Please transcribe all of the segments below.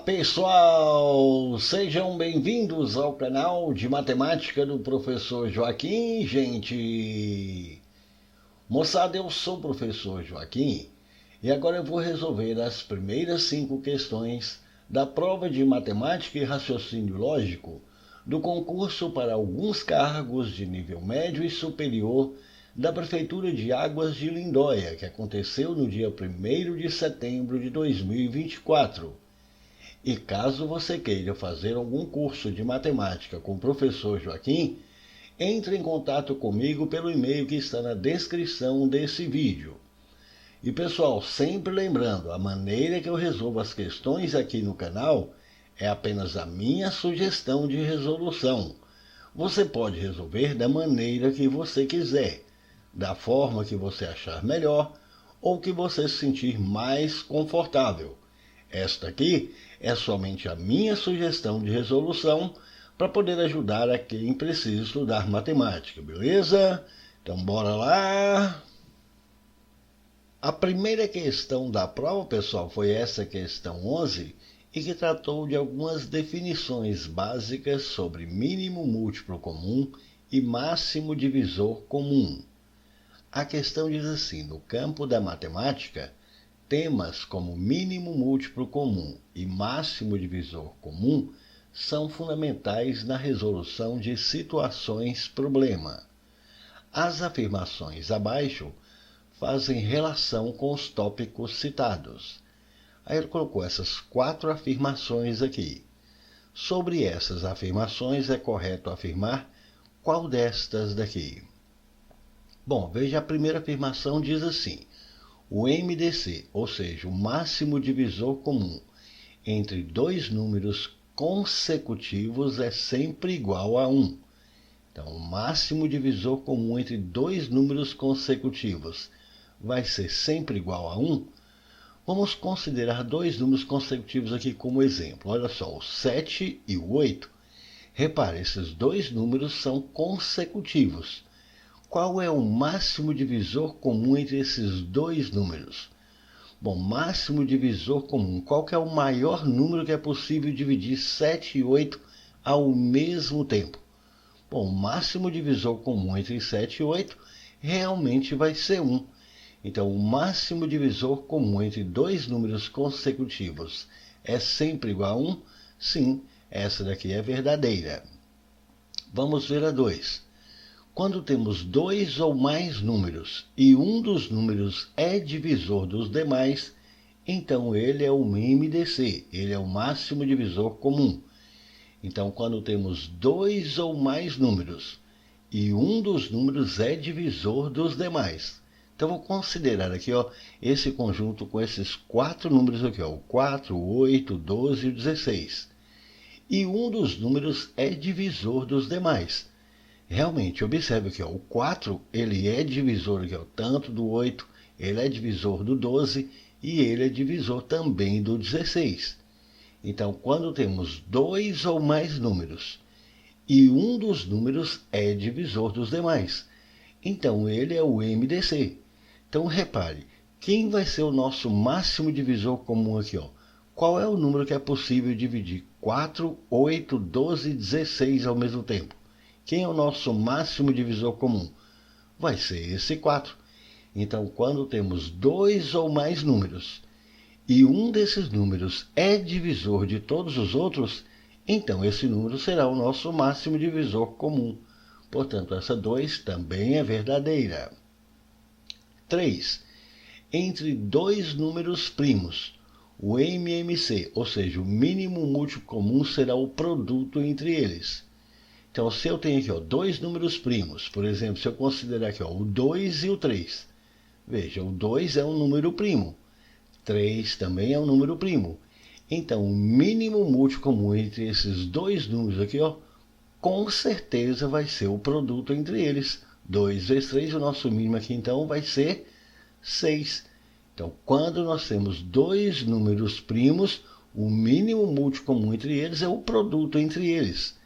pessoal, sejam bem-vindos ao canal de matemática do professor Joaquim, gente. Moçada, eu sou o professor Joaquim e agora eu vou resolver as primeiras 5 questões da prova de matemática e raciocínio lógico do concurso para alguns cargos de nível médio e superior da Prefeitura de Águas de Lindóia, que aconteceu no dia 1º de setembro de 2024. E caso você queira fazer algum curso de matemática com o professor Joaquim, entre em contato comigo pelo e-mail que está na descrição desse vídeo. E pessoal, sempre lembrando, a maneira que eu resolvo as questões aqui no canal é apenas a minha sugestão de resolução. Você pode resolver da maneira que você quiser, da forma que você achar melhor ou que você se sentir mais confortável. Esta aqui é somente a minha sugestão de resolução para poder ajudar a quem precisa estudar matemática, beleza? Então bora lá! A primeira questão da prova, pessoal, foi essa questão 11, e que tratou de algumas definições básicas sobre mínimo múltiplo comum e máximo divisor comum. A questão diz assim: no campo da matemática, temas como mínimo múltiplo comum e máximo divisor comum são fundamentais na resolução de situações-problema. As afirmações abaixo fazem relação com os tópicos citados. Aí ele colocou essas 4 afirmações aqui. Sobre essas afirmações é correto afirmar qual destas daqui? Bom, veja, a primeira afirmação diz assim: o MDC, ou seja, o máximo divisor comum entre 2 números consecutivos é sempre igual a 1. Então, o máximo divisor comum entre 2 números consecutivos vai ser sempre igual a 1. Vamos considerar 2 números consecutivos aqui como exemplo. Olha só, o 7 e o 8. Repare, esses 2 números são consecutivos. Qual é o máximo divisor comum entre esses 2 números? Bom, máximo divisor comum. Qual que é o maior número que é possível dividir 7 e 8 ao mesmo tempo? Bom, o máximo divisor comum entre 7 e 8 realmente vai ser 1. Então, o máximo divisor comum entre 2 números consecutivos é sempre igual a 1? Sim, essa daqui é verdadeira. Vamos ver a 2. Quando temos 2 ou mais números e um dos números é divisor dos demais, então ele é o MDC, ele é o máximo divisor comum. Então, quando temos 2 ou mais números e um dos números é divisor dos demais, então vou considerar aqui esse conjunto com esses 4 números aqui, o 4, o 8, o 12 e o 16. E um dos números é divisor dos demais. Realmente, observe aqui, o 4 ele é divisor aqui, tanto do 8, ele é divisor do 12 e ele é divisor também do 16. Então, quando temos 2 ou mais números e um dos números é divisor dos demais, então ele é o MDC. Então, repare, quem vai ser o nosso máximo divisor comum aqui? Qual é o número que é possível dividir 4, 8, 12 e 16 ao mesmo tempo? Quem é o nosso máximo divisor comum? Vai ser esse 4. Então, quando temos 2 ou mais números e um desses números é divisor de todos os outros, então esse número será o nosso máximo divisor comum. Portanto, essa 2 também é verdadeira. 3. Entre 2 números primos, o MMC, ou seja, o mínimo múltiplo comum, será o produto entre eles. Então, se eu tenho aqui 2 números primos, por exemplo, se eu considerar aqui o 2 e o 3, veja, o 2 é um número primo, 3 também é um número primo. Então, o mínimo múltiplo comum entre esses 2 números aqui, com certeza vai ser o produto entre eles. 2 vezes 3, o nosso mínimo aqui então vai ser 6. Então, quando nós temos 2 números primos, o mínimo múltiplo comum entre eles é o produto entre eles.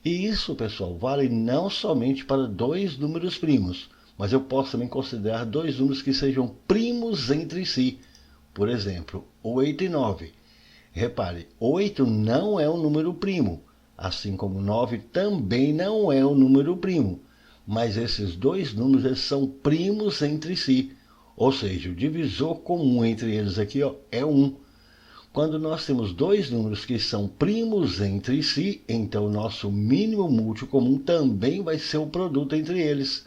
E isso, pessoal, vale não somente para 2 números primos, mas eu posso também considerar 2 números que sejam primos entre si. Por exemplo, 8 e 9. Repare, 8 não é um número primo, assim como 9 também não é um número primo. Mas esses dois números eles são primos entre si. Ou seja, o divisor comum entre eles aqui é 1. Quando nós temos dois números que são primos entre si, então o nosso mínimo múltiplo comum também vai ser o produto entre eles.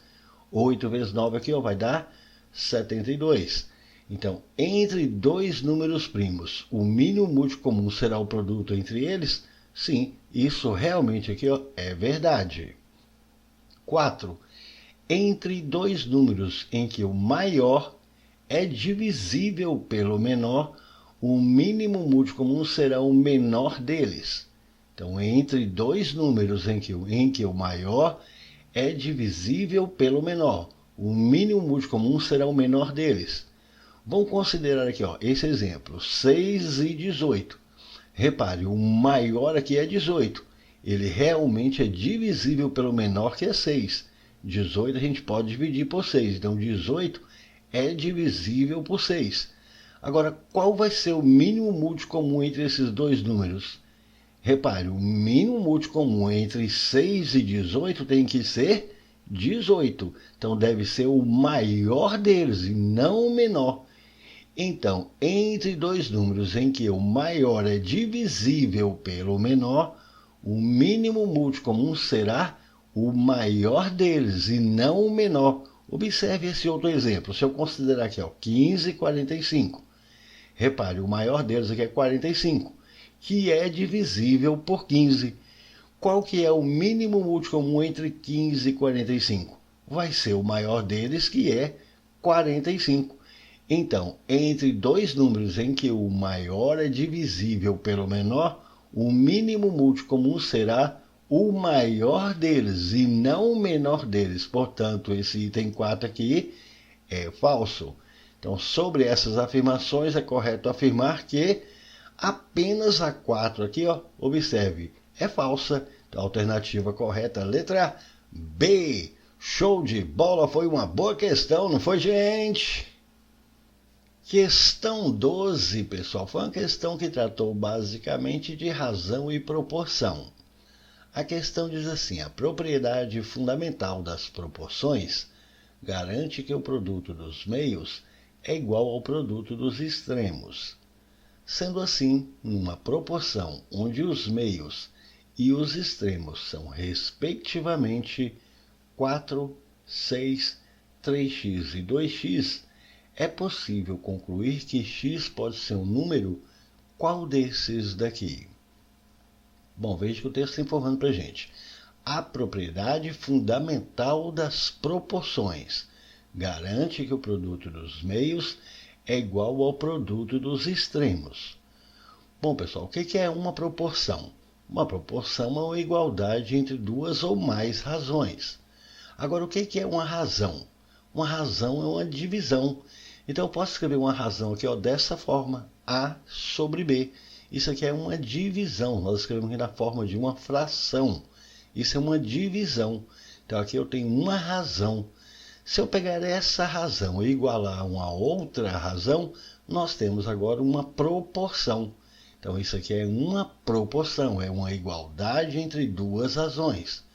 8 vezes 9 aqui vai dar 72. Então, entre dois números primos, o mínimo múltiplo comum será o produto entre eles? Sim, isso realmente aqui é verdade. 4. Entre dois números em que o maior é divisível pelo menor, o mínimo múltiplo comum será o menor deles. Então, entre dois números em que o maior é divisível pelo menor, o mínimo múltiplo comum será o menor deles. Vamos considerar aqui esse exemplo, 6 e 18. Repare, o maior aqui é 18. Ele realmente é divisível pelo menor, que é 6. 18 a gente pode dividir por 6. Então, 18 é divisível por 6. Agora, qual vai ser o mínimo múltiplo comum entre esses dois números? Repare, o mínimo múltiplo comum entre 6 e 18 tem que ser 18. Então, deve ser o maior deles e não o menor. Então, entre dois números em que o maior é divisível pelo menor, o mínimo múltiplo comum será o maior deles e não o menor. Observe esse outro exemplo. Se eu considerar aqui 15 e 45. Repare, o maior deles aqui é 45, que é divisível por 15. Qual que é o mínimo múltiplo comum entre 15 e 45? Vai ser o maior deles, que é 45. Então, entre dois números em que o maior é divisível pelo menor, o mínimo múltiplo comum será o maior deles e não o menor deles. Portanto, esse item 4 aqui é falso. Então, sobre essas afirmações, é correto afirmar que apenas a 4 aqui, observe, é falsa. Então, a alternativa correta é a letra B. Show de bola, foi uma boa questão, não foi, gente? Questão 12, pessoal, foi uma questão que tratou basicamente de razão e proporção. A questão diz assim: a propriedade fundamental das proporções garante que o produto dos meios é igual ao produto dos extremos. Sendo assim, numa proporção onde os meios e os extremos são respectivamente 4, 6, 3x e 2x, é possível concluir que x pode ser um número qual desses daqui? Bom, veja que o texto está informando para a gente. A propriedade fundamental das proporções garante que o produto dos meios é igual ao produto dos extremos. Bom, pessoal, o que é uma proporção? Uma proporção é uma igualdade entre duas ou mais razões. Agora, o que é uma razão? Uma razão é uma divisão. Então, eu posso escrever uma razão aqui dessa forma, A sobre B. Isso aqui é uma divisão. Nós escrevemos aqui na forma de uma fração. Isso é uma divisão. Então, aqui eu tenho uma razão. Se eu pegar essa razão e igualar a uma outra razão, nós temos agora uma proporção. Então, isso aqui é uma proporção, é uma igualdade entre duas razões.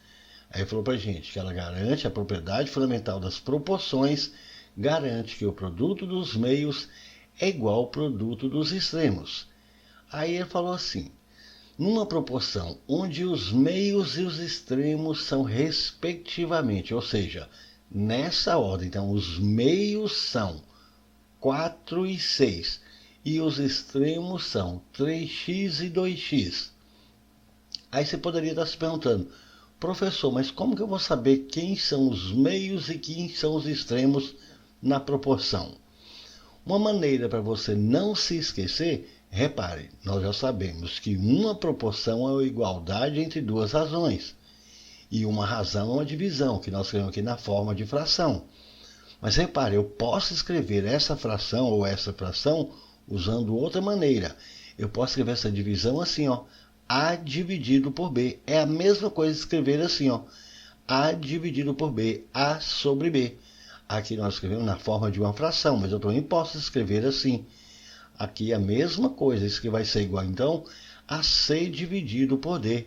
Aí falou para a gente que ela garante a propriedade fundamental das proporções, garante que o produto dos meios é igual ao produto dos extremos. Aí ele falou assim: numa proporção onde os meios e os extremos são respectivamente, ou seja, nessa ordem, então os meios são 4 e 6 e os extremos são 3x e 2x. Aí você poderia estar se perguntando: professor, mas como que eu vou saber quem são os meios e quem são os extremos na proporção? Uma maneira para você não se esquecer, repare, nós já sabemos que uma proporção é uma igualdade entre duas razões. E uma razão é uma divisão, que nós escrevemos aqui na forma de fração. Mas repare, eu posso escrever essa fração ou essa fração usando outra maneira. Eu posso escrever essa divisão assim, A dividido por B. É a mesma coisa escrever assim, A dividido por B, A sobre B. Aqui nós escrevemos na forma de uma fração, mas eu também posso escrever assim. Aqui a mesma coisa, isso que vai ser igual então a C dividido por D.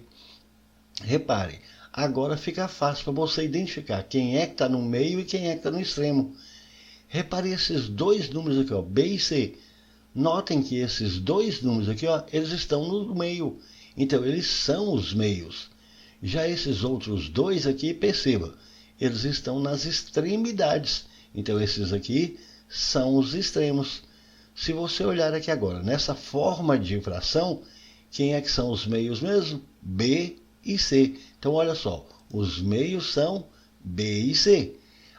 Repare, agora fica fácil para você identificar quem é que está no meio e quem é que está no extremo. Repare esses dois números aqui, ó, B e C. Notem que esses dois números aqui, ó, eles estão no meio. Então, eles são os meios. Já esses outros dois aqui, perceba, eles estão nas extremidades. Então, esses aqui são os extremos. Se você olhar aqui agora, nessa forma de fração, quem é que são os meios mesmo? B e C. Então, olha só, os meios são B e C.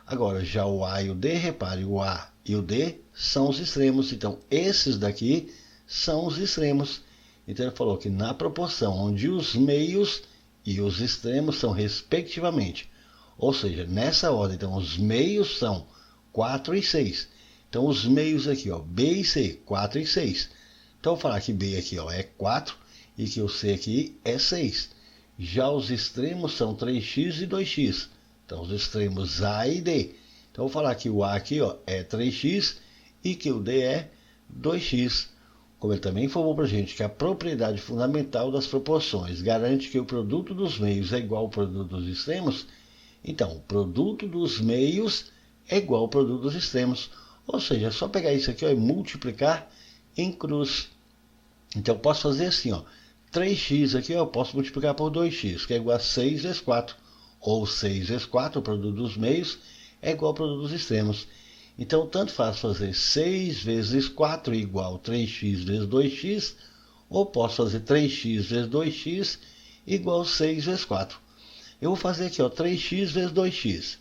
Agora, já o A e o D, repare, o A e o D são os extremos. Então, esses daqui são os extremos. Então, ele falou que na proporção onde os meios e os extremos são respectivamente. Ou seja, nessa ordem, então, os meios são 4 e 6. Então, os meios aqui, ó, B e C, 4 e 6. Então, eu vou falar que B aqui, ó, é 4 e que o C aqui é 6. Já os extremos são 3x e 2x. Então, os extremos A e D. Então, eu vou falar que o A aqui, ó, é 3x e que o D é 2x. Como ele também informou para a gente que a propriedade fundamental das proporções garante que o produto dos meios é igual ao produto dos extremos, então, o produto dos meios é igual ao produto dos extremos. Ou seja, é só pegar isso aqui, ó, e multiplicar em cruz. Então, eu posso fazer assim, ó, 3x aqui, ó, eu posso multiplicar por 2x, que é igual a 6 vezes 4. Ou 6 vezes 4, o produto dos meios, é igual ao produto dos extremos. Então, tanto faz fazer 6 vezes 4 igual a 3x vezes 2x, ou posso fazer 3x vezes 2x igual a 6 vezes 4. Eu vou fazer aqui, ó, 3x vezes 2x.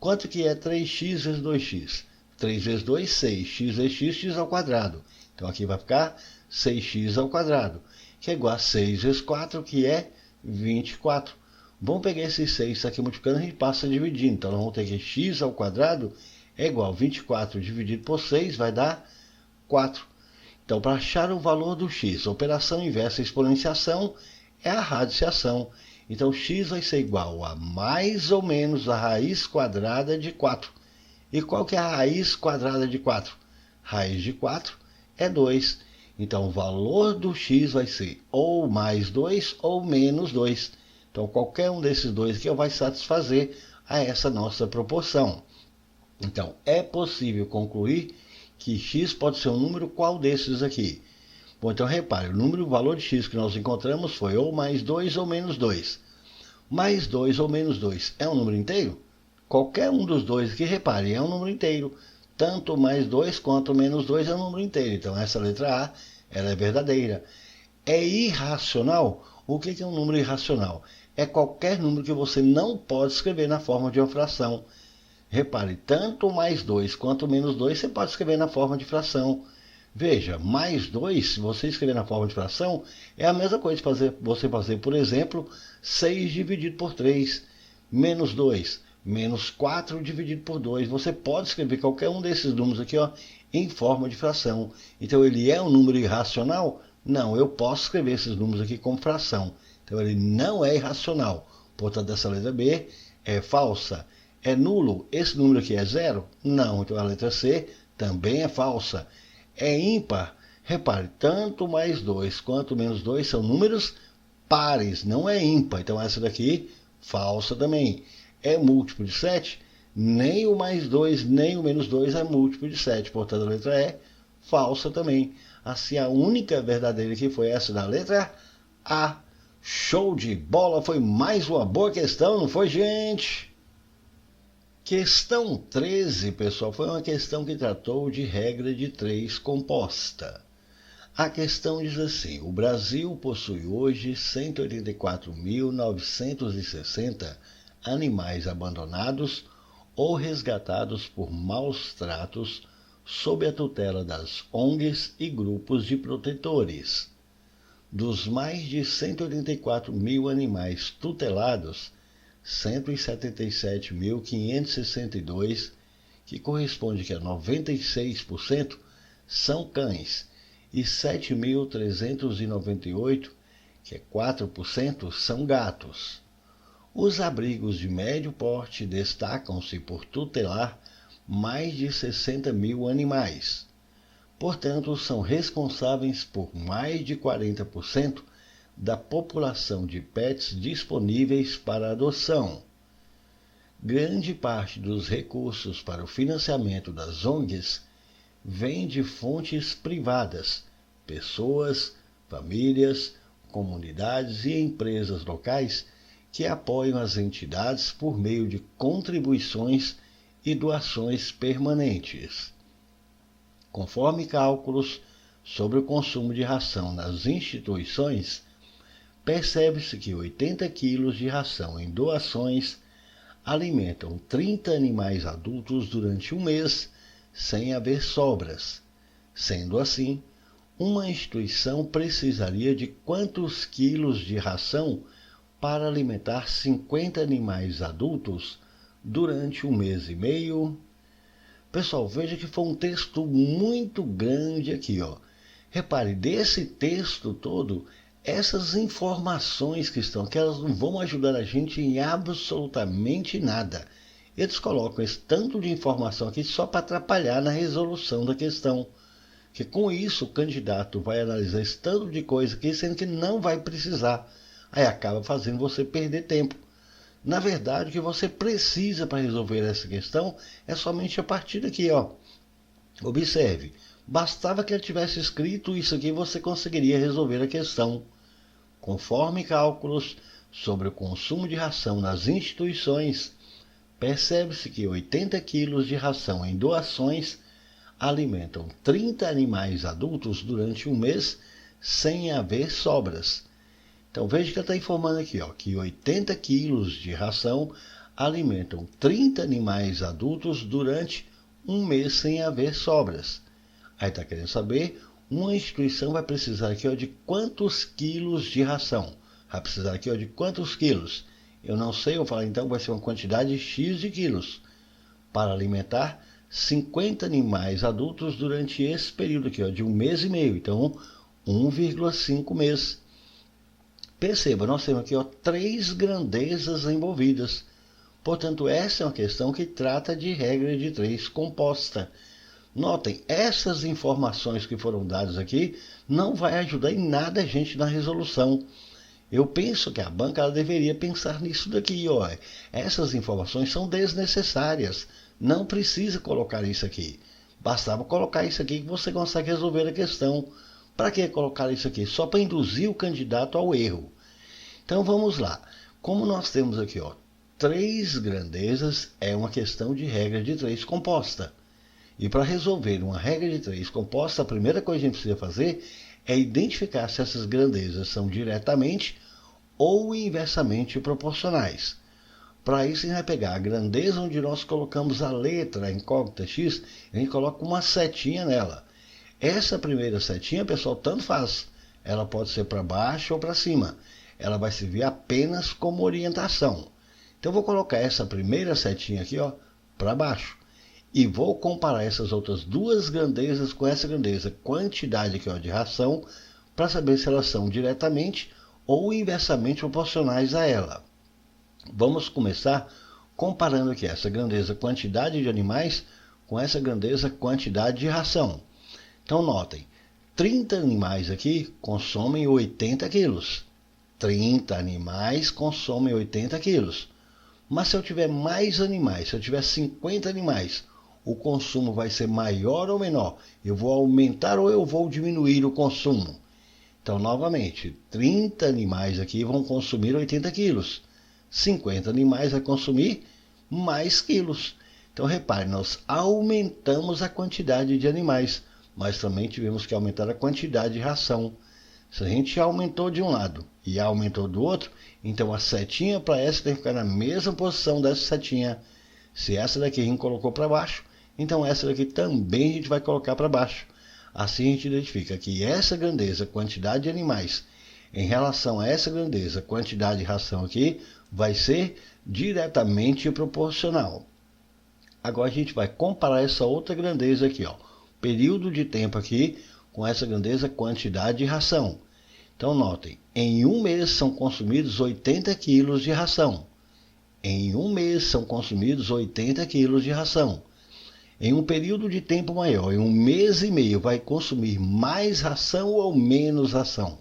Quanto que é 3x vezes 2x? 3 vezes 2, 6. X vezes x, x ao quadrado. Então, aqui vai ficar 6x ao quadrado, que é igual a 6 vezes 4, que é 24. Vamos pegar esse 6 aqui multiplicando, a gente passa dividindo. Então, nós vamos ter que x ao quadrado é igual a 24 dividido por 6, vai dar 4. Então, para achar o valor do x, a operação inversa exponenciação é a radiciação. Então, x vai ser igual a mais ou menos a raiz quadrada de 4. E qual que é a raiz quadrada de 4? Raiz de 4 é 2. Então, o valor do x vai ser ou mais 2 ou menos 2. Então, qualquer um desses dois aqui vai satisfazer a essa nossa proporção. Então, é possível concluir que x pode ser um número qual desses aqui? Bom, então repare, o valor de x que nós encontramos foi ou mais 2 ou menos 2. Mais 2 ou menos 2 é um número inteiro? Qualquer um dos dois aqui, repare, é um número inteiro. Tanto mais 2 quanto menos 2 é um número inteiro. Então, essa letra A, ela é verdadeira. É irracional? O que é um número irracional? É qualquer número que você não pode escrever na forma de uma fração. Repare, tanto mais 2 quanto menos 2 você pode escrever na forma de fração. Veja, mais 2, se você escrever na forma de fração, é a mesma coisa de você fazer, por exemplo, 6 dividido por 3, menos 2, menos 4 dividido por 2. Você pode escrever qualquer um desses números aqui, ó, em forma de fração. Então, ele é um número irracional? Não, eu posso escrever esses números aqui como fração. Então, ele não é irracional. Portanto, essa letra B é falsa. É nulo? Esse número aqui é zero? Não. Então, a letra C também é falsa. É ímpar? Repare, tanto mais 2 quanto menos 2 são números pares, não é ímpar. Então, essa daqui, falsa também. É múltiplo de 7? Nem o mais 2, nem o menos 2 é múltiplo de 7. Portanto, a letra E, falsa também. Assim, a única verdadeira que foi essa da letra A. Show de bola! Foi mais uma boa questão, não foi, gente? Questão 13, pessoal, foi uma questão que tratou de regra de 3 composta. A questão diz assim: o Brasil possui hoje 184.960 animais abandonados ou resgatados por maus tratos sob a tutela das ONGs e grupos de protetores. Dos mais de 184 mil animais tutelados, 177.562, que corresponde a 96%, são cães, e 7.398, que é 4%, são gatos. Os abrigos de médio porte destacam-se por tutelar mais de 60 mil animais. Portanto, são responsáveis por mais de 40% da população de pets disponíveis para adoção. Grande parte dos recursos para o financiamento das ONGs vem de fontes privadas, pessoas, famílias, comunidades e empresas locais que apoiam as entidades por meio de contribuições e doações permanentes. Conforme cálculos sobre o consumo de ração nas instituições, percebe-se que 80 quilos de ração em doações alimentam 30 animais adultos durante um mês sem haver sobras. Sendo assim, uma instituição precisaria de quantos quilos de ração para alimentar 50 animais adultos durante um mês e meio? Pessoal, veja que foi um texto muito grande aqui, ó. Repare, desse texto todo, essas informações que estão aqui, elas não vão ajudar a gente em absolutamente nada. Eles colocam esse tanto de informação aqui só para atrapalhar na resolução da questão. Que com isso o candidato vai analisar esse tanto de coisa aqui, sendo que não vai precisar. Aí acaba fazendo você perder tempo. Na verdade, o que você precisa para resolver essa questão é somente a partir daqui, ó. Observe, bastava que ele tivesse escrito isso aqui e você conseguiria resolver a questão. Conforme cálculos sobre o consumo de ração nas instituições, percebe-se que 80 quilos de ração em doações alimentam 30 animais adultos durante um mês sem haver sobras. Então veja que ele está informando aqui, ó, que 80 quilos de ração alimentam 30 animais adultos durante um mês sem haver sobras. Aí está querendo saber, uma instituição vai precisar aqui, ó, de quantos quilos de ração? Vai precisar aqui, ó, de quantos quilos? Eu não sei, eu vou falar então, vai ser uma quantidade X de quilos para alimentar 50 animais adultos durante esse período aqui, ó, de um mês e meio. Então, 1,5 mês. Perceba, nós temos aqui, ó, 3 grandezas envolvidas. Portanto, essa é uma questão que trata de regra de 3 composta. Notem, essas informações que foram dadas aqui não vai ajudar em nada a gente na resolução. Eu penso que a banca ela deveria pensar nisso daqui, ó. Essas informações são desnecessárias. Não precisa colocar isso aqui. Bastava colocar isso aqui que você consegue resolver a questão. Para que colocar isso aqui? Só para induzir o candidato ao erro. Então vamos lá. Como nós temos aqui, ó, 3 grandezas, é uma questão de regra de 3 composta. E para resolver uma regra de 3 composta, a primeira coisa que a gente precisa fazer é identificar se essas grandezas são diretamente ou inversamente proporcionais. Para isso, a gente vai pegar a grandeza onde nós colocamos a letra incógnita X, a gente coloca uma setinha nela. Essa primeira setinha, pessoal, tanto faz. Ela pode ser para baixo ou para cima. Ela vai servir apenas como orientação. Então, eu vou colocar essa primeira setinha aqui, ó, para baixo. E vou comparar essas outras 2 grandezas com essa grandeza, quantidade aqui, ó, de ração, para saber se elas são diretamente ou inversamente proporcionais a ela. Vamos começar comparando aqui essa grandeza quantidade de animais com essa grandeza quantidade de ração. Então notem, 30 animais aqui consomem 80 quilos. 30 animais consomem 80 quilos. Mas se eu tiver mais animais, se eu tiver 50 animais, o consumo vai ser maior ou menor? Eu vou aumentar ou eu vou diminuir o consumo? Então, novamente, 30 animais aqui vão consumir 80 quilos. 50 animais vai consumir mais quilos. Então, repare, nós aumentamos a quantidade de animais, mas também tivemos que aumentar a quantidade de ração. Se a gente aumentou de um lado e aumentou do outro, então a setinha para essa tem que ficar na mesma posição dessa setinha. Se essa daqui a gente colocou para baixo, então essa daqui também a gente vai colocar para baixo. Assim a gente identifica que essa grandeza, quantidade de animais, em relação a essa grandeza, quantidade de ração aqui, vai ser diretamente proporcional. Agora a gente vai comparar essa outra grandeza aqui, ó, período de tempo aqui, com essa grandeza, quantidade de ração. Então notem, em um mês são consumidos 80 quilos de ração. Em um mês são consumidos 80 quilos de ração. em um período de tempo maior, em 1 mês e meio, vai consumir mais ração ou menos ração?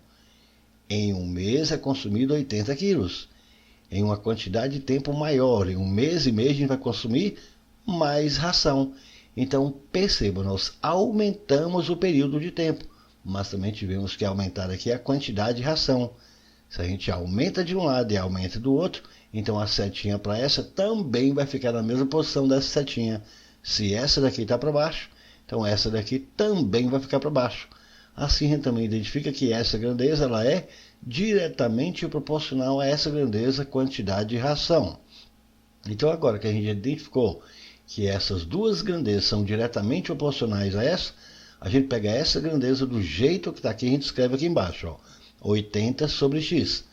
Em 1 mês é consumido 80 quilos. Em uma quantidade de tempo maior, em 1 mês e meio, a gente vai consumir mais ração. Então, perceba, nós aumentamos o período de tempo, mas também tivemos que aumentar aqui a quantidade de ração. Se a gente aumenta de um lado e aumenta do outro, então a setinha para essa também vai ficar na mesma posição dessa setinha. Se essa daqui está para baixo, então essa daqui também vai ficar para baixo. Assim a gente também identifica que essa grandeza ela é diretamente proporcional a essa grandeza quantidade de ração. Então agora que a gente identificou que essas duas grandezas são diretamente proporcionais a essa, a gente pega essa grandeza do jeito que está aqui, a gente escreve aqui embaixo, ó, 80 sobre x.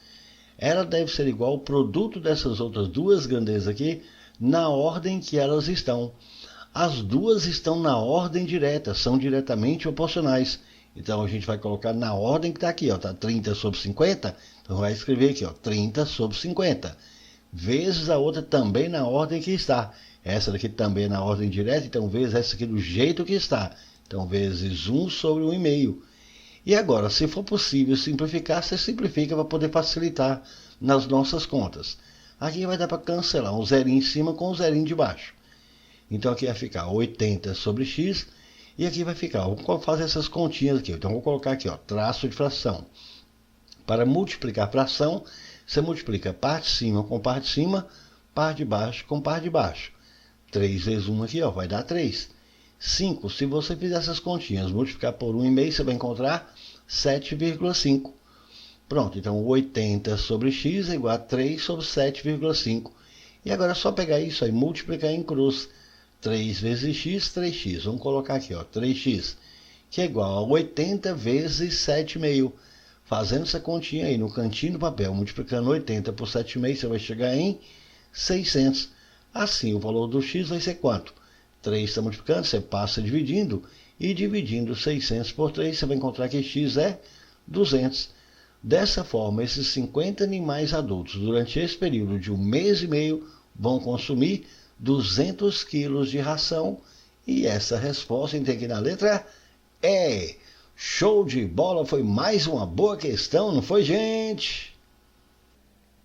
Ela deve ser igual ao produto dessas outras duas grandezas aqui, na ordem que elas estão. As duas estão na ordem direta, são diretamente proporcionais. Então a gente vai colocar na ordem que está aqui, ó, tá 30 sobre 50, então vai escrever aqui, ó, 30 sobre 50. Vezes a outra também na ordem que está. Essa daqui também é na ordem direta, então vezes essa aqui do jeito que está. Então vezes 1 sobre 1,5. E agora, se for possível simplificar, você simplifica para poder facilitar nas nossas contas. Aqui vai dar para cancelar um zerinho em cima com um zerinho de baixo. Então aqui vai ficar 80 sobre x, e aqui vai ficar, vou fazer essas continhas aqui. Então vou colocar aqui, ó, traço de fração. Para multiplicar fração, você multiplica parte de cima com parte de cima, parte de baixo com parte de baixo. 3 vezes 1 aqui, ó, vai dar 3. 5, se você fizer essas continhas, multiplicar por 1,5, você vai encontrar 7,5. Pronto, então 80 sobre x é igual a 3 sobre 7,5. E agora é só pegar isso aí, multiplicar em cruz. 3 vezes x, 3x. Vamos colocar aqui, ó, 3x, que é igual a 80 vezes 7,5. Fazendo essa continha aí no cantinho do papel, multiplicando 80 por 7,5, você vai chegar em 600. Assim, o valor do x vai ser quanto? 3 está multiplicando, você passa dividindo, e dividindo 600 por 3, você vai encontrar que x é 200. Dessa forma, esses 50 animais adultos, durante esse período de 1 mês e meio, vão consumir 200 quilos de ração, e essa resposta tem aqui na letra E. Show de bola, foi mais uma boa questão, não foi, gente?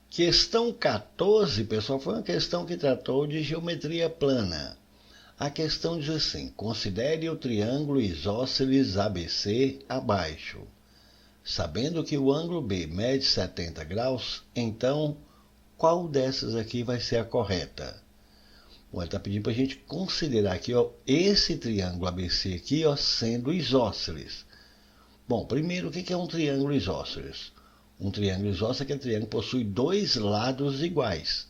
Questão 14, pessoal, foi uma questão que tratou de geometria plana. A questão diz assim: considere o triângulo isósceles ABC abaixo. Sabendo que o ângulo B mede 70 graus, então qual dessas aqui vai ser a correta? Bom, ele está pedindo para a gente considerar aqui, ó, esse triângulo ABC aqui, ó, sendo isósceles. Bom, primeiro, o que é um triângulo isósceles? Um triângulo isósceles é aquele triângulo que possui dois lados iguais.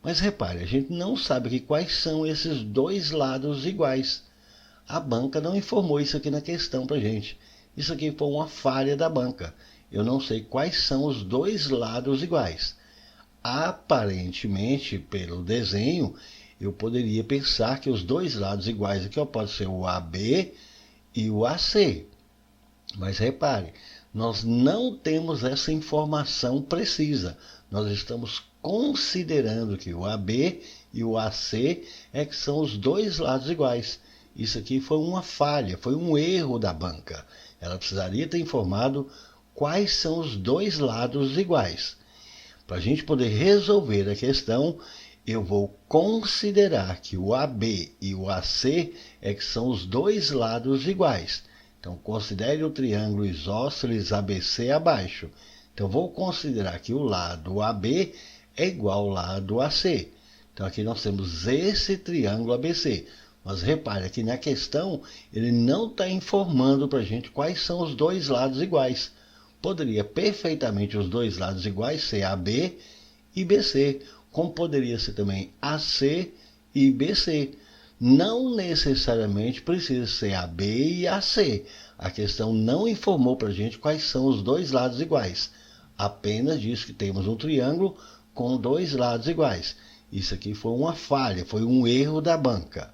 Mas repare, a gente não sabe aqui quais são esses dois lados iguais. A banca não informou isso aqui na questão para a gente. Isso aqui foi uma falha da banca. Eu não sei quais são os dois lados iguais. Aparentemente, pelo desenho, eu poderia pensar que os dois lados iguais aqui, ó, pode ser o AB e o AC. Mas repare, nós não temos essa informação precisa. Nós estamos considerando que o AB e o AC é que são os dois lados iguais. Isso aqui foi uma falha, foi um erro da banca. Ela precisaria ter informado quais são os dois lados iguais. Para a gente poder resolver a questão, eu vou considerar que o AB e o AC é que são os dois lados iguais. Então, considere o triângulo isósceles ABC abaixo. Então, vou considerar que o lado AB é igual ao lado AC. Então, aqui nós temos esse triângulo ABC. Mas repare, aqui na questão, ele não está informando para a gente quais são os dois lados iguais. Poderia perfeitamente os dois lados iguais ser AB e BC, como poderia ser também AC e BC. Não necessariamente precisa ser AB e AC. A questão não informou para a gente quais são os dois lados iguais. Apenas diz que temos um triângulo com dois lados iguais. Isso aqui foi uma falha, foi um erro da banca.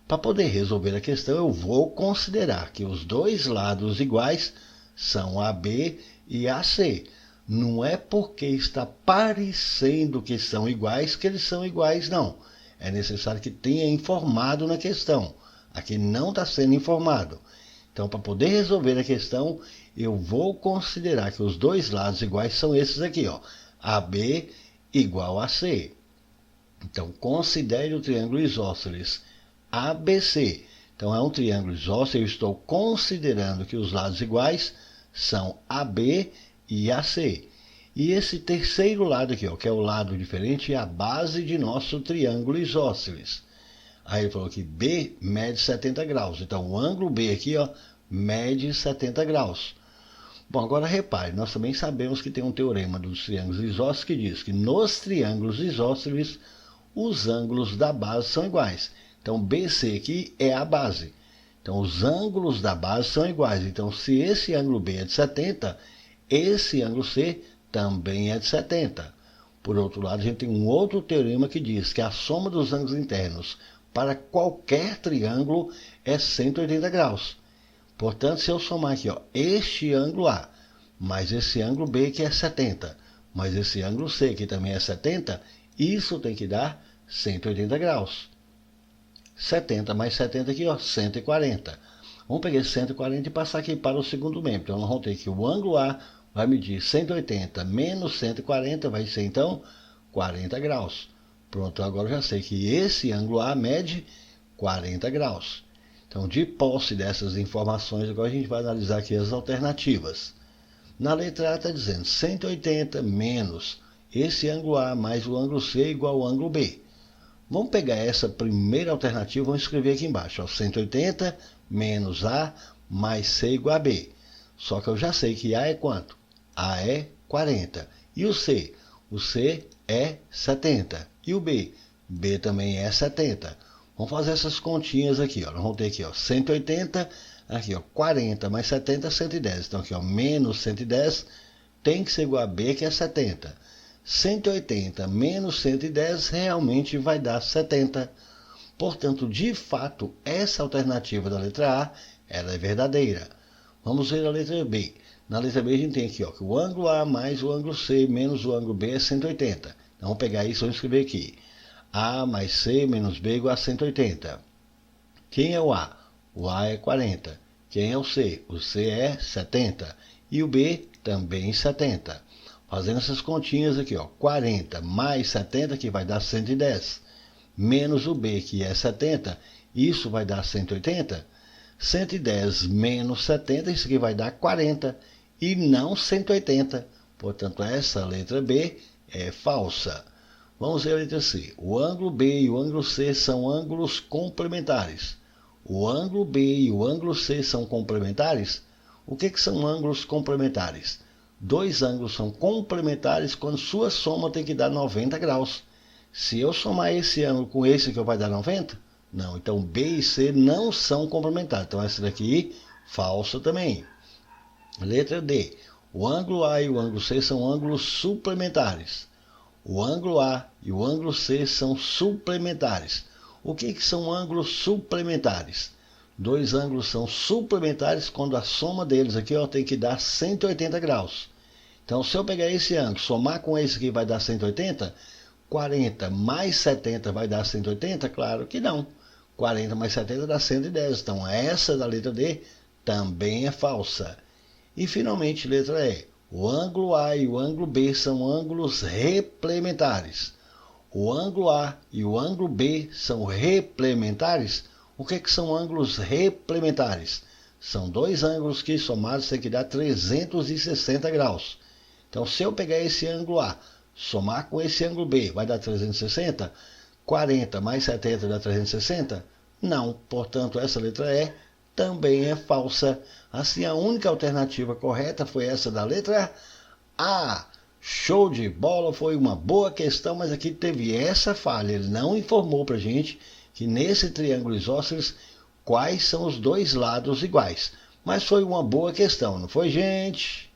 Para poder resolver a questão, eu vou considerar que os dois lados iguais são AB e AC. Não é porque está parecendo que são iguais que eles são iguais, não. É necessário que tenha informado na questão. Aqui não está sendo informado. Então, para poder resolver a questão, eu vou considerar que os dois lados iguais são esses aqui, ó. AB igual a C. Então, considere o triângulo isósceles ABC. Então, é um triângulo isósceles, eu estou considerando que os lados iguais são AB e AC. E esse terceiro lado aqui, ó, que é o lado diferente, é a base de nosso triângulo isósceles. Aí ele falou que B mede 70 graus. Então, o ângulo B aqui, ó, mede 70 graus. Bom, agora repare, nós também sabemos que tem um teorema dos triângulos isósceles que diz que nos triângulos isósceles os ângulos da base são iguais. Então, BC aqui é a base. Então, os ângulos da base são iguais. Então, se esse ângulo B é de 70, esse ângulo C também é de 70. Por outro lado, a gente tem um outro teorema que diz que a soma dos ângulos internos para qualquer triângulo é 180 graus. Portanto, se eu somar aqui, ó, este ângulo A, mais esse ângulo B, que é 70, mais esse ângulo C, que também é 70, isso tem que dar 180 graus. 70 mais 70 aqui, ó, 140. Vamos pegar esse 140 e passar aqui para o segundo membro. Então, nós vamos ter que o ângulo A vai medir 180 menos 140, vai ser, então, 40 graus. Pronto, agora eu já sei que esse ângulo A mede 40 graus. Então, de posse dessas informações, agora a gente vai analisar aqui as alternativas. Na letra A está dizendo 180 menos esse ângulo A mais o ângulo C igual ao ângulo B. Vamos pegar essa primeira alternativa e vamos escrever aqui embaixo. Ó, 180 menos A mais C igual a B. Só que eu já sei que A é quanto? A é 40. E o C? O C é 70. E o B? B também é 70. Vamos fazer essas continhas aqui, ó. Nós vamos ter aqui, ó, 180, aqui, ó, 40 mais 70, 110. Então, aqui, ó, menos 110 tem que ser igual a B, que é 70. 180 menos 110 realmente vai dar 70. Portanto, de fato, essa alternativa da letra A, ela é verdadeira. Vamos ver a letra B. Na letra B a gente tem aqui, ó, que o ângulo A mais o ângulo C menos o ângulo B é 180. Então, vamos pegar isso e vamos escrever aqui. A mais C menos B igual a 180. Quem é o A? O A é 40. Quem é o C? O C é 70. E o B também 70. Fazendo essas continhas aqui, ó, 40 mais 70, que vai dar 110, menos o B, que é 70, isso vai dar 180. 110 menos 70, isso aqui vai dar 40, e não 180. Portanto, essa letra B é falsa. Vamos ver a letra C. O ângulo B e o ângulo C são ângulos complementares. O ângulo B e o ângulo C são complementares? O que são ângulos complementares? Dois ângulos são complementares quando sua soma tem que dar 90 graus. Se eu somar esse ângulo com esse que vai dar 90? Não, então B e C não são complementares. Então essa daqui, falsa também. Letra D. O ângulo A e o ângulo C são ângulos suplementares. O ângulo A e o ângulo C são suplementares. O que são ângulos suplementares? Dois ângulos são suplementares quando a soma deles aqui, ó, tem que dar 180 graus. Então, se eu pegar esse ângulo, somar com esse aqui vai dar 180, 40 mais 70 vai dar 180? Claro que não. 40 mais 70 dá 110. Então, essa da letra D também é falsa. E, finalmente, letra E. O ângulo A e o ângulo B são ângulos replementares. O ângulo A e o ângulo B são replementares? O que são ângulos replementares? São dois ângulos que somados tem que dar 360 graus. Então, se eu pegar esse ângulo A, somar com esse ângulo B, vai dar 360? 40 mais 70 dá 360? Não. Portanto, essa letra E também é falsa. Assim, a única alternativa correta foi essa da letra A. Show de bola, foi uma boa questão, mas aqui teve essa falha. Ele não informou para a gente que nesse triângulo isósceles, quais são os dois lados iguais. Mas foi uma boa questão, não foi, gente?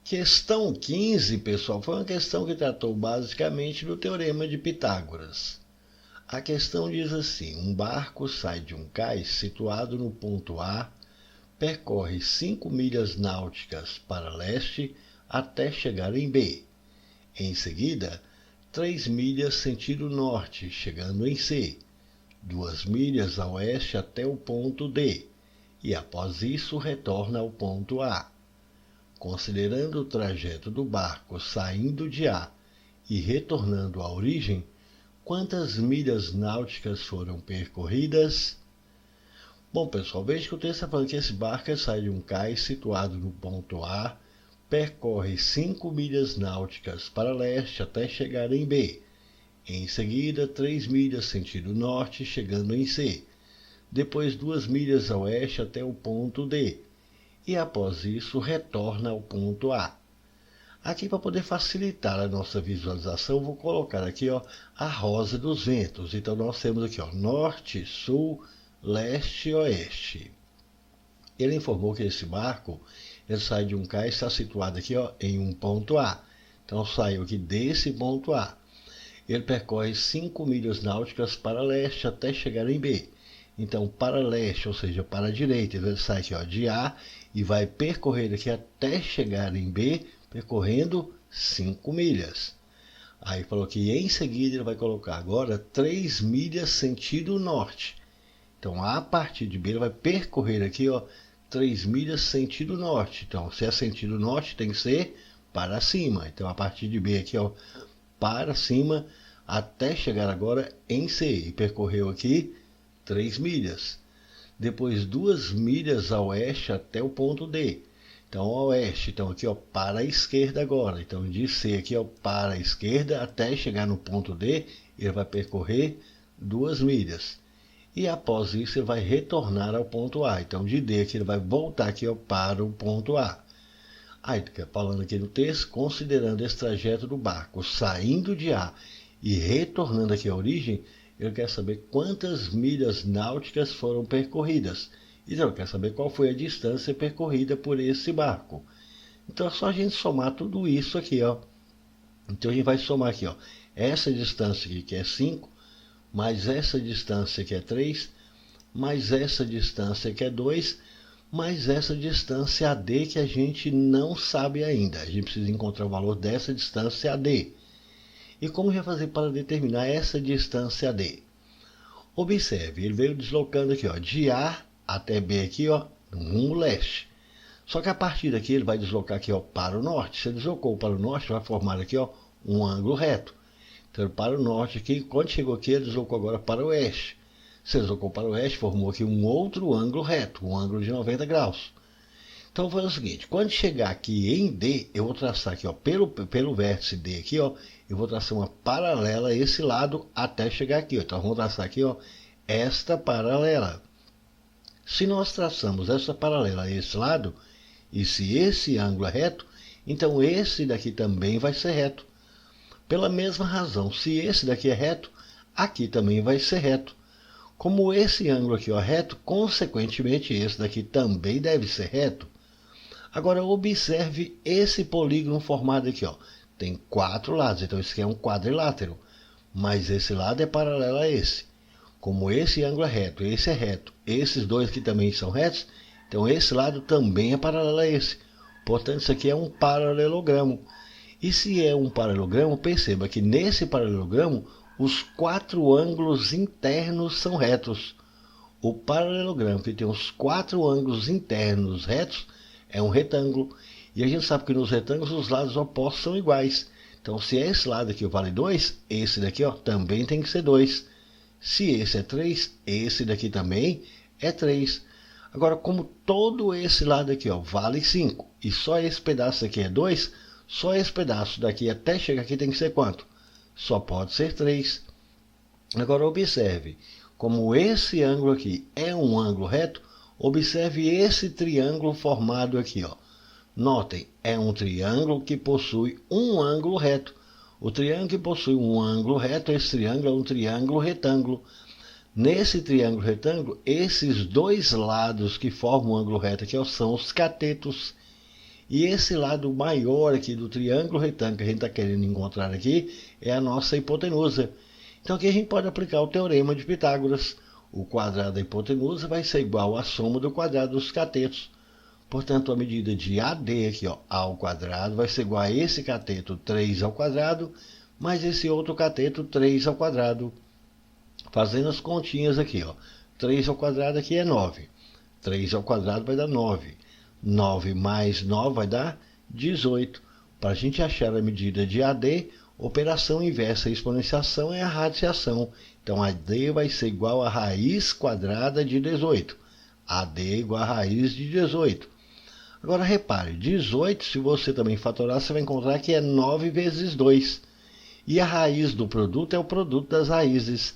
Questão 15, pessoal, foi uma questão que tratou basicamente do Teorema de Pitágoras. A questão diz assim: um barco sai de um cais situado no ponto A, percorre 5 milhas náuticas para leste até chegar em B. Em seguida, 3 milhas sentido norte, chegando em C, 2 milhas a oeste até o ponto D, e após isso retorna ao ponto A. Considerando o trajeto do barco saindo de A e retornando à origem, quantas milhas náuticas foram percorridas? Bom, pessoal, veja que o texto está falando que esse barco sai de um cais situado no ponto A, percorre 5 milhas náuticas para leste até chegar em B. Em seguida, 3 milhas sentido norte, chegando em C. Depois, 2 milhas a oeste até o ponto D. E após isso, retorna ao ponto A. Aqui, para poder facilitar a nossa visualização, vou colocar aqui a rosa dos ventos. Então, nós temos aqui norte, sul, leste e oeste. Ele informou que esse barco ele sai de um cais, está situado aqui em um ponto A. Então, saiu aqui desse ponto A. Ele percorre 5 milhas náuticas para leste até chegar em B. Então, para leste, ou seja, para a direita, ele sai aqui de A e vai percorrer aqui até chegar em B, percorrendo 5 milhas. Aí falou que em seguida ele vai colocar agora 3 milhas sentido norte. Então, a partir de B, ele vai percorrer aqui 3 milhas sentido norte. Então, se é sentido norte, tem que ser para cima. Então, a partir de B aqui, para cima, até chegar agora em C. E percorreu aqui 3 milhas. Depois 2 milhas a oeste até o ponto D. Então, a oeste, então aqui para a esquerda agora. Então, de C aqui para a esquerda até chegar no ponto D, ele vai percorrer 2 milhas. E após isso, ele vai retornar ao ponto A. Então, de D aqui, ele vai voltar aqui para o ponto A. Aí, falando aqui no texto, considerando esse trajeto do barco saindo de A e retornando aqui à origem, ele quer saber quantas milhas náuticas foram percorridas. Então, ele quer saber qual foi a distância percorrida por esse barco. Então, é só a gente somar tudo isso aqui, Então, a gente vai somar aqui, essa distância aqui que é 5, mais essa distância que é 3, mais essa distância que é 2, mais essa distância AD que a gente não sabe ainda. A gente precisa encontrar o valor dessa distância AD. E como vai fazer para determinar essa distância AD? Observe, ele veio deslocando aqui, de A até B aqui, no rumo leste. Só que a partir daqui ele vai deslocar aqui, para o norte. Se ele deslocou para o norte, vai formar aqui, um ângulo reto. Então, para o norte aqui, quando chegou aqui, ele deslocou agora para o oeste. Se ele deslocou para o oeste, formou aqui um outro ângulo reto, um ângulo de 90 graus. Então, vou fazer o seguinte, quando chegar aqui em D, eu vou traçar aqui, pelo vértice D aqui, eu vou traçar uma paralela a esse lado até chegar aqui, Então, vamos traçar aqui, esta paralela. Se nós traçamos essa paralela a esse lado, e se esse ângulo é reto, então esse daqui também vai ser reto. Pela mesma razão, se esse daqui é reto, aqui também vai ser reto. Como esse ângulo aqui é reto, consequentemente esse daqui também deve ser reto. Agora observe esse polígono formado aqui, Tem 4 lados, então isso aqui é um quadrilátero. Mas esse lado é paralelo a esse. Como esse ângulo é reto, esse é reto, esses dois aqui também são retos, então esse lado também é paralelo a esse. Portanto, isso aqui é um paralelogramo. E se é um paralelogramo, perceba que nesse paralelogramo, os 4 ângulos internos são retos. O paralelogramo que tem os 4 ângulos internos retos é um retângulo. E a gente sabe que nos retângulos os lados opostos são iguais. Então, se esse lado aqui vale 2, esse daqui também tem que ser 2. Se esse é 3, esse daqui também é 3. Agora, como todo esse lado aqui vale 5, e só esse pedaço aqui é 2, só esse pedaço daqui até chegar aqui tem que ser quanto? Só pode ser 3. Agora, observe, como esse ângulo aqui é um ângulo reto, observe esse triângulo formado aqui, Notem, é um triângulo que possui um ângulo reto. O triângulo que possui um ângulo reto, esse triângulo é um triângulo retângulo. Nesse triângulo retângulo, esses dois lados que formam o ângulo reto aqui são os catetos. E esse lado maior aqui do triângulo retângulo que a gente está querendo encontrar aqui é a nossa hipotenusa. Então aqui a gente pode aplicar o teorema de Pitágoras. O quadrado da hipotenusa vai ser igual à soma do quadrado dos catetos. Portanto, a medida de AD aqui ao quadrado vai ser igual a esse cateto 3 ao quadrado, mais esse outro cateto 3 ao quadrado. Fazendo as continhas aqui, ó. 3 ao quadrado aqui é 9. 3 ao quadrado vai dar 9. 9 mais 9 vai dar 18. Para a gente achar a medida de AD, operação inversa e exponenciação é a radiciação. Então, AD vai ser igual a raiz quadrada de 18. AD igual a raiz de 18. Agora, repare, 18, se você também fatorar, você vai encontrar que é 9 vezes 2. E a raiz do produto é o produto das raízes.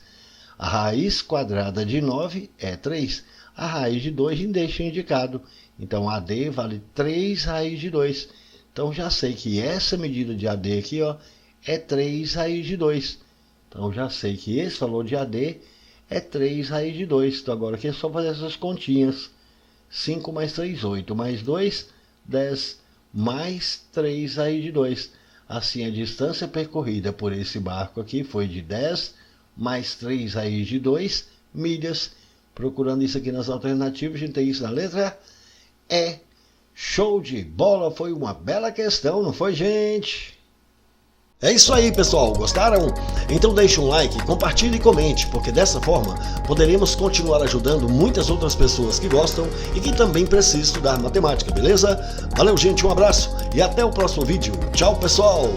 A raiz quadrada de 9 é 3. A raiz de 2 deixa indicado. Então, AD vale 3 raiz de 2. Então, já sei que essa medida de AD aqui, ó, é 3 raiz de 2. Então, já sei que esse valor de AD é 3 raiz de 2. Então, agora aqui é só fazer essas continhas. 5 mais 3, 8 mais 2, 10 mais 3 raiz de 2. Assim, a distância percorrida por esse barco aqui foi de 10 mais 3 raiz de 2 milhas. Procurando isso aqui nas alternativas, a gente tem isso na letra E. Show de bola, foi uma bela questão, não foi, gente? É isso aí, pessoal, gostaram? Então deixe um like, compartilhe e comente, porque dessa forma poderemos continuar ajudando muitas outras pessoas que gostam e que também precisam estudar matemática, beleza? Valeu, gente, um abraço e até o próximo vídeo. Tchau, pessoal!